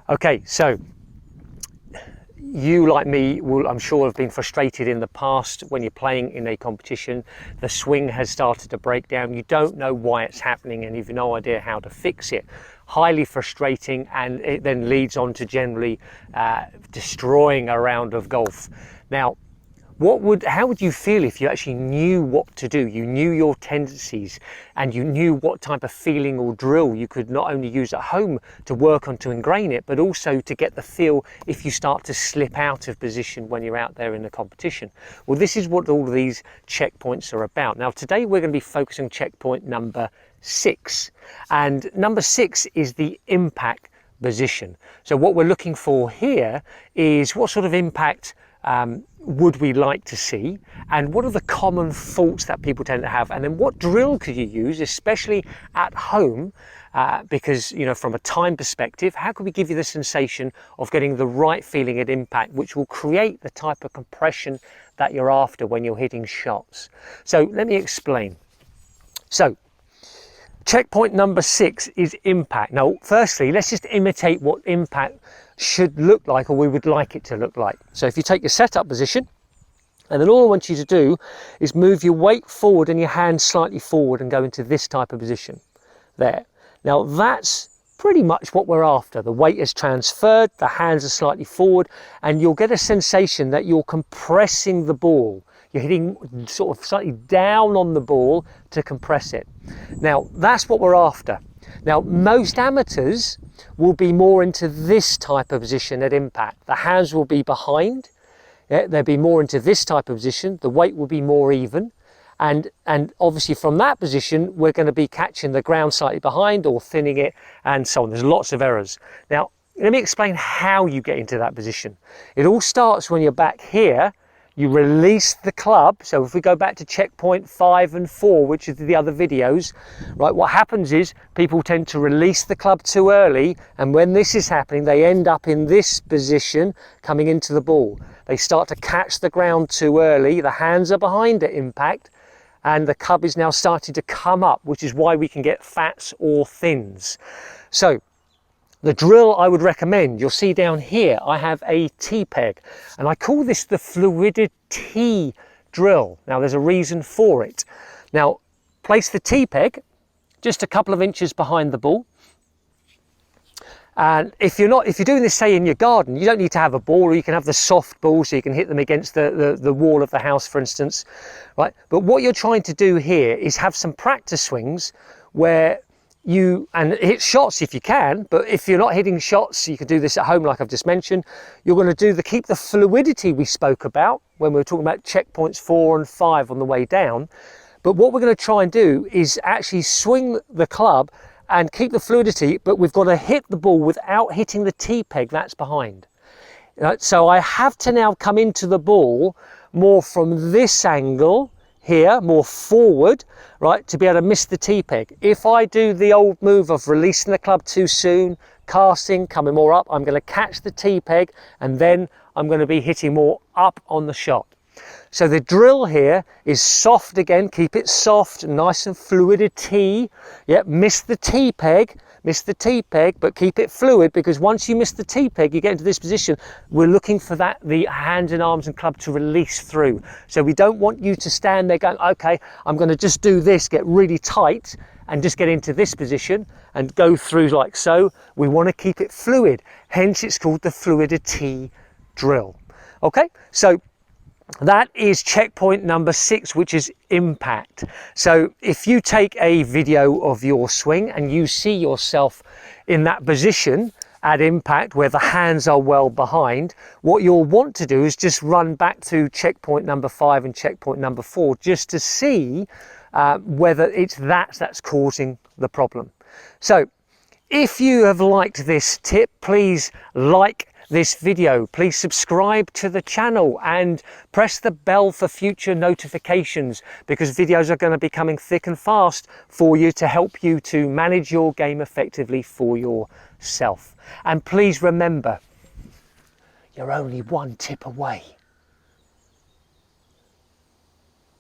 Okay, so you, like me, will, I'm sure, have been frustrated in the past when you're playing in a competition. The swing has started to break down. You don't know why it's happening and you've no idea how to fix it. Highly frustrating, and it then leads on to generally destroying a round of golf. Now, how would you feel if you actually knew what to do? You knew your tendencies and you knew what type of feeling or drill you could not only use at home to work on to ingrain it, but also to get the feel if you start to slip out of position when you're out there in the competition. Well, this is what all of these checkpoints are about. Now, today we're going to be focusing on checkpoint number 6. And number 6 is the impact position. So what we're looking for here is what sort of impact would we like to see, and what are the common faults that people tend to have, and then what drill could you use, especially at home, because, you know, from a time perspective, how can we give you the sensation of getting the right feeling at impact, which will create the type of compression that you're after when you're hitting shots. So let me explain. So checkpoint number 6 is impact. Now, firstly, let's just imitate what impact should look like, or we would like it to look like. So if you take your setup position, and then all I want you to do is move your weight forward and your hands slightly forward and go into this type of position there. Now that's pretty much what we're after. The weight is transferred, the hands are slightly forward, and you'll get a sensation that you're compressing the ball. You're hitting sort of slightly down on the ball to compress it. Now that's what we're after. Now, most amateurs will be more into this type of position at impact. The hands will be behind, they'll be more into this type of position, the weight will be more even, and obviously from that position we're going to be catching the ground slightly behind or thinning it and so on. There's lots of errors. Now, let me explain how you get into that position. It all starts when you're back here. You release the club. So if we go back to checkpoint 5 and 4, which is the other videos, right, what happens is people tend to release the club too early, and when this is happening, they end up in this position coming into the ball. They start to catch the ground too early, the hands are behind at impact, and the club is now starting to come up, which is why we can get fats or thins. So the drill I would recommend, you'll see down here, I have a T-peg, and I call this the fluidity drill. Now there's a reason for it. Now place the T-peg just a couple of inches behind the ball. And if you're doing this, say, in your garden, you don't need to have a ball, or you can have the soft ball so you can hit them against the wall of the house, for instance, right? But what you're trying to do here is have some practice swings where and hit shots if you can, but if you're not hitting shots, you can do this at home like I've just mentioned. You're going to keep the fluidity we spoke about when we were talking about checkpoints 4 and 5 on the way down. But what we're going to try and do is actually swing the club and keep the fluidity, but we've got to hit the ball without hitting the T-peg that's behind. So I have to now come into the ball more from this angle here, more forward, right, to be able to miss the T-peg. If I do the old move of releasing the club too soon, casting, coming more up, I'm going to catch the T-peg, and then I'm going to be hitting more up on the shot. So the drill here is soft again, keep it soft, nice and fluidity. Yep, miss the T-peg, but keep it fluid, because once you miss the T-peg, you get into this position. We're looking for the hands and arms and club to release through. So we don't want you to stand there going, okay, I'm going to just do this, get really tight and just get into this position and go through like so. We want to keep it fluid, hence it's called the fluidity drill. Okay, so that is checkpoint number 6, which is impact. So if you take a video of your swing and you see yourself in that position at impact where the hands are well behind, what you'll want to do is just run back to checkpoint number 5 and checkpoint number 4 just to see whether it's that's causing the problem. So if you have liked this tip, please like this video, please subscribe to the channel and press the bell for future notifications, because videos are going to be coming thick and fast for you to help you to manage your game effectively for yourself. And please remember, you're only one tip away.